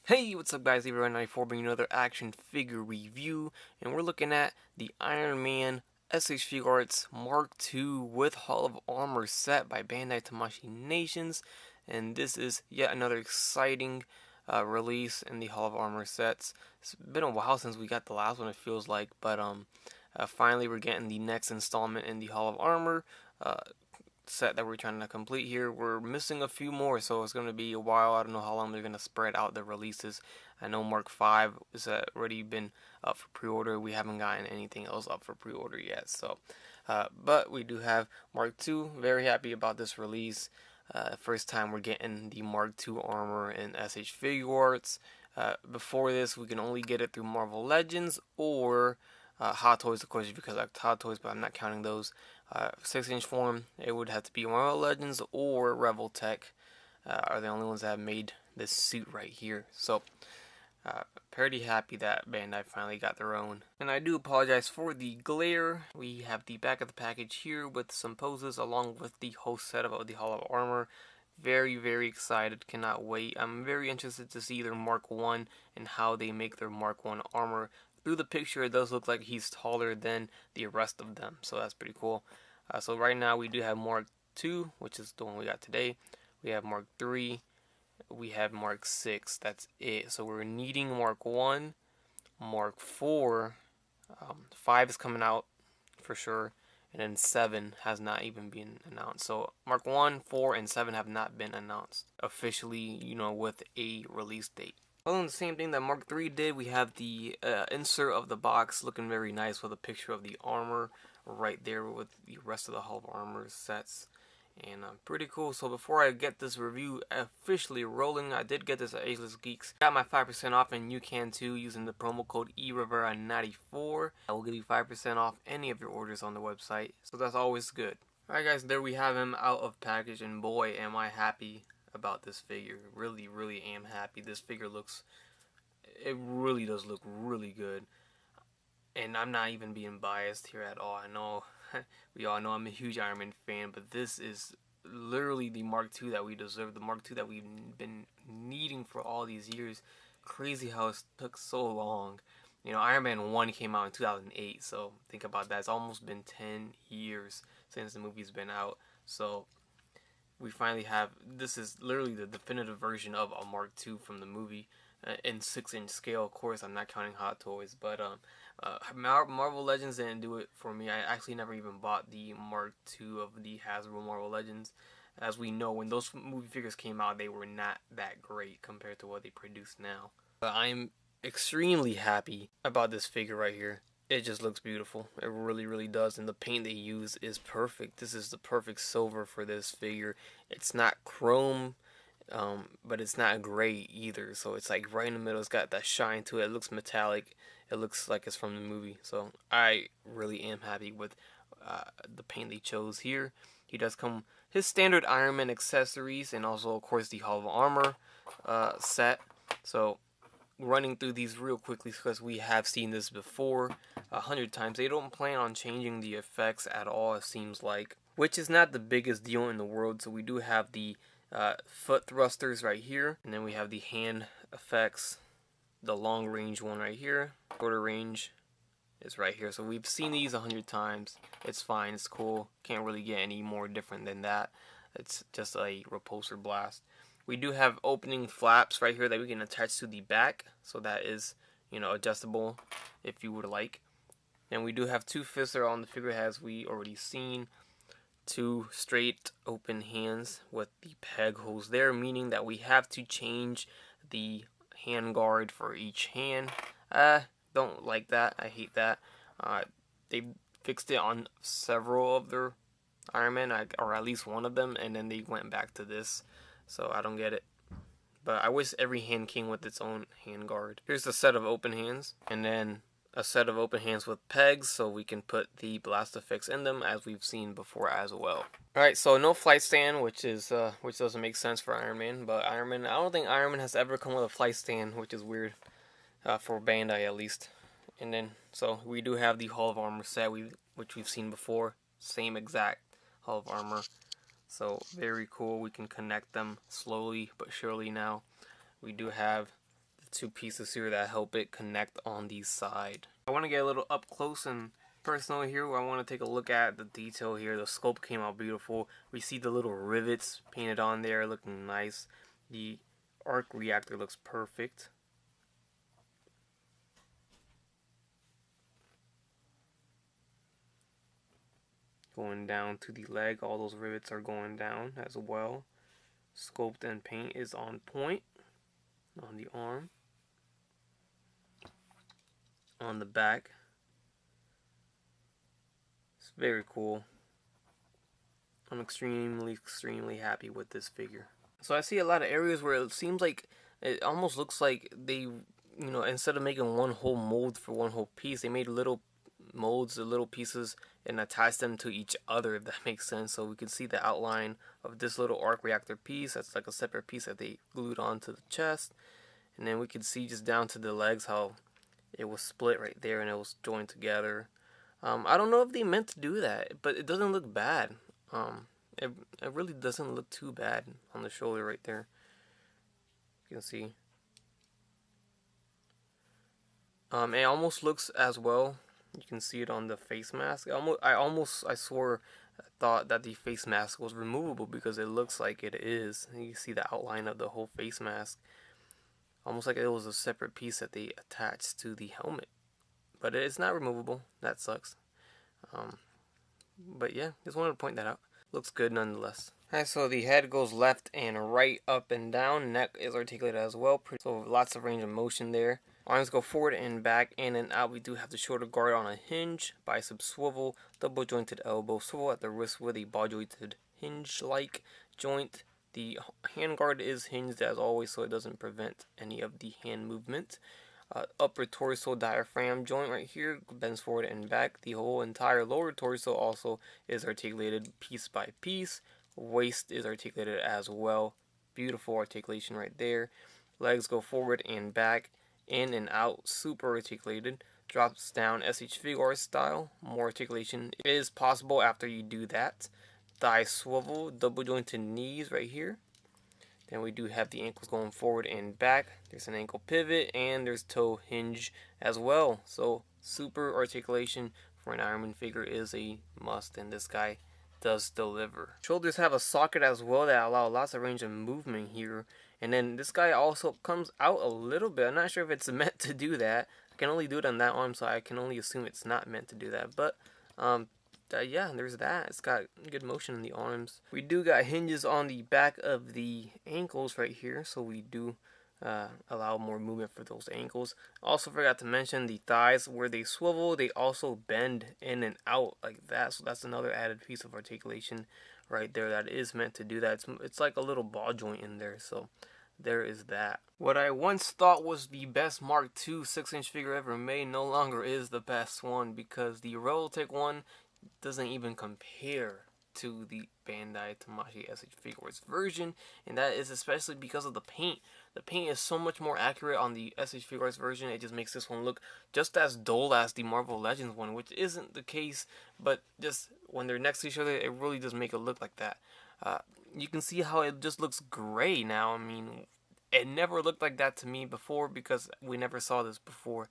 Hey, what's up guys, Everyone94 bringing another action figure review, and we're looking at the Iron Man SH Figuarts Mark II with Hall of Armor set by Bandai Tamashii Nations, and this is yet another exciting release in the Hall of Armor sets. It's been a while since we got the last one, it feels like, but finally we're getting the next installment in the Hall of Armor set that we're trying to complete here. We're missing a few more, so it's going to be a while. I don't know how long they're going to spread out the releases. I know Mark 5 has already been up for pre-order. We haven't gotten anything else up for pre-order yet, so but we do have Mark 2. Very happy about this release. First time we're getting the Mark 2 armor in SH Figuarts. Before this, we can only get it through Marvel Legends or Hot Toys, of course, if you collect Hot Toys, but I'm not counting those. 6-inch form, it would have to be Marvel Legends or Rebel Tech are the only ones that have made this suit right here. So, pretty happy that Bandai finally got their own. And I do apologize for the glare. We have the back of the package here with some poses along with the whole setup of the Hall of Armor. Very, very excited. Cannot wait. I'm very interested to see their Mark 1 and how they make their Mark 1 armor. Through the picture, it does look like he's taller than the rest of them, so that's pretty cool. So right now we do have Mark 2, which is the one we got today. We have Mark 3. We have Mark 6. That's it. So we're needing Mark 1, Mark 4. 5 is coming out for sure. And then 7 has not even been announced. So Mark 1, 4, and 7 have not been announced officially, with a release date. Well, the same thing that Mark 3 did, we have the insert of the box looking very nice with a picture of the armor right there with the rest of the Hall of Armor sets. And pretty cool. So before I get this review officially rolling, I did get this at Ageless Geeks. Got my 5% off, and you can too using the promo code ERivera94. I will give you 5% off any of your orders on the website, so that's always good. Alright guys, there we have him out of package, and boy am I happy about this figure. Really, really am happy. This figure it really does look really good. And I'm not even being biased here at all. I know, we all know I'm a huge Iron Man fan, but this is literally the Mark II that we deserve. The Mark II that we've been needing for all these years. Crazy how it took so long. Iron Man 1 came out in 2008, so think about that. It's almost been 10 years since the movie's been out. So we finally have, this is literally the definitive version of a Mark II from the movie in 6-inch scale. Of course, I'm not counting Hot Toys, but Marvel Legends didn't do it for me. I actually never even bought the Mark II of the Hasbro Marvel Legends. As we know, when those movie figures came out, they were not that great compared to what they produce now. But I'm extremely happy about this figure right here. It just looks beautiful. It really, really does. And the paint they use is perfect. This is the perfect silver for this figure. It's not chrome, but it's not gray either. So it's like right in the middle. It's got that shine to it. It looks metallic. It looks like it's from the movie. So I really am happy with the paint they chose here. He does come his standard Iron Man accessories, and also, of course, the Hall of Armor set. So running through these real quickly because we have seen this before 100 times. They don't plan on changing the effects at all, it seems like, which is not the biggest deal in the world. So we do have the foot thrusters right here, and then we have the hand effects, the long range one right here, shorter range is right here. So we've seen these 100 times. It's fine, it's cool, can't really get any more different than that. It's just a repulsor blast. We do have opening flaps right here that we can attach to the back, so that is, adjustable if you would like. And we do have 2 fists on the figure, as we already seen. 2 straight open hands with the peg holes there, meaning that we have to change the hand guard for each hand. Don't like that. I hate that. They fixed it on several of their Iron Man, or at least one of them, and then they went back to this. So I don't get it. But I wish every hand came with its own hand guard. Here's a set of open hands, and then a set of open hands with pegs, so we can put the blast effects in them, as we've seen before as well. Alright, so no flight stand, which doesn't make sense for Iron Man. But I don't think Iron Man has ever come with a flight stand, which is weird, for Bandai at least. And then, so we do have the Hall of Armor set, which we've seen before. Same exact Hall of Armor. So very cool. We can connect them slowly but surely now. We do have two pieces here that help it connect on the side. I want to get a little up close and personal here, where I want to take a look at the detail here. The sculpt came out beautiful. We see the little rivets painted on there looking nice. The arc reactor looks perfect. Going down to the leg, all those rivets are going down as well. Sculpt and paint is on point on the arm. On the back, it's very cool. I'm extremely happy with this figure. So I see a lot of areas where it seems like it almost looks like they, instead of making one whole mold for one whole piece, they made little molds, the little pieces, and attached them to each other, if that makes sense. So we can see the outline of this little arc reactor piece. That's like a separate piece that they glued onto the chest. And then we can see just down to the legs how it was split right there and it was joined together. I don't know if they meant to do that, but it doesn't look bad. It really doesn't look too bad on the shoulder right there. You can see. It almost looks as well. You can see it on the face mask. I swore, thought that the face mask was removable because it looks like it is. You see the outline of the whole face mask. Almost like it was a separate piece that they attached to the helmet. But it's not removable. That sucks. But yeah, just wanted to point that out. Looks good nonetheless. Alright, so the head goes left and right, up and down. Neck is articulated as well. So lots of range of motion there. Arms go forward and back, in and out. We do have the shoulder guard on a hinge, bicep swivel, double jointed elbow swivel at the wrist with a ball jointed hinge-like joint. The hand guard is hinged as always, so it doesn't prevent any of the hand movement. Upper torso diaphragm joint right here bends forward and back. The whole entire lower torso also is articulated piece by piece. Waist is articulated as well. Beautiful articulation right there. Legs go forward and back, in and out, super articulated. Drops down SH Figuarts style. More articulation is possible after you do that. Thigh swivel, double jointed knees right here. Then we do have the ankles going forward and back. There's an ankle pivot and there's toe hinge as well. So super articulation for an Iron Man figure is a must, and this guy does deliver. Shoulders have a socket as well that allow lots of range of movement here. And then this guy also comes out a little bit. I'm not sure if it's meant to do that. I can only do it on that arm, so I can only assume it's not meant to do that. But yeah, there's that. It's got good motion in the arms. We do got hinges on the back of the ankles right here, so we do allow more movement for those ankles. Also forgot to mention the thighs, where they swivel, they also bend in and out like that. So that's another added piece of articulation right there that is meant to do that. It's like a little ball joint in there, so there is that. What I once thought was the best Mark II 6-inch figure ever made no longer is the best one, because the Revoltech one doesn't even compare to the Bandai Tamashii SH Figuarts version, and that is especially because of the paint. The paint is so much more accurate on the SH Figuarts version. It just makes this one look just as dull as the Marvel Legends one, which isn't the case, but just when they're next to each other, it really does make it look like that. You can see how it just looks gray now. I mean, it never looked like that to me before because we never saw this before.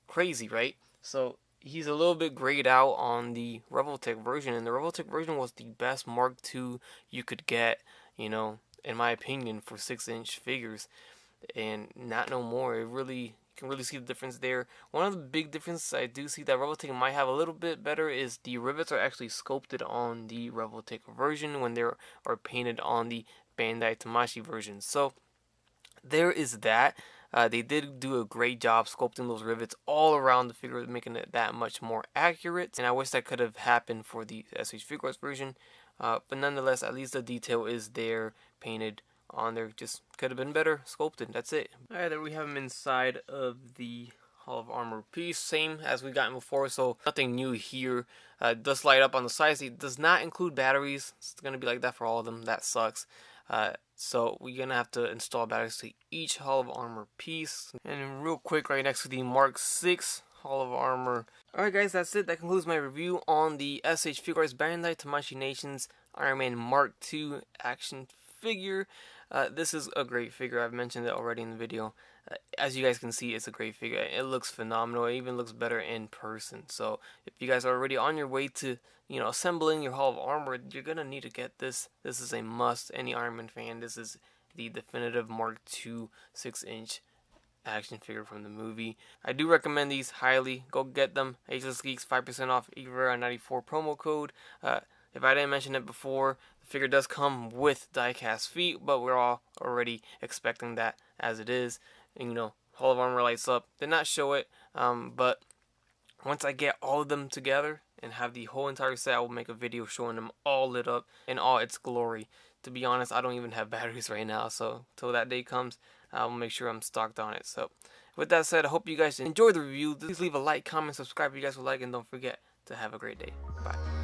Crazy, right? So he's a little bit grayed out on the Revoltech version, and the Revoltech version was the best Mark II you could get, in my opinion, for 6-inch figures, and not no more. It really, you can really see the difference there. One of the big differences I do see that Revoltech might have a little bit better is the rivets are actually sculpted on the Revoltech version when they are painted on the Bandai Tamashii version. So there is that. They did do a great job sculpting those rivets all around the figure, making it that much more accurate. And I wish that could have happened for the SH Figuarts version. But nonetheless, at least the detail is there, painted on there. Just could have been better sculpted. That's it. Alright, there we have him inside of the Hall of Armor piece. Same as we gotten before, so nothing new here. It does light up on the sides. It does not include batteries. It's going to be like that for all of them. That sucks. So we're going to have to install batteries to each Hall of Armor piece. And real quick, right next to the Mark VI Hall of Armor. Alright guys, that's it. That concludes my review on the SH Figuarts Bandai Tamashii Nations Iron Man Mark II action figure. This is a great figure. I've mentioned it already in the video. As you guys can see, it's a great figure. It looks phenomenal. It even looks better in person. So if you guys are already on your way to, assembling your Hall of Armor, you're gonna need to get this. This is a must. Any Iron Man fan, this is the definitive Mark II 6-inch action figure from the movie. I do recommend these highly. Go get them. Ageless Geeks 5% off EVERA94 promo code. If I didn't mention it before, the figure does come with die-cast feet, but we're all already expecting that as it is. And, Hall of Armor lights up. Did not show it, but once I get all of them together and have the whole entire set, I will make a video showing them all lit up in all its glory. To be honest, I don't even have batteries right now, so till that day comes, I'll make sure I'm stocked on it. So with that said, I hope you guys enjoy the review. Please leave a like, comment, subscribe if you guys would like, and don't forget to have a great day. Bye.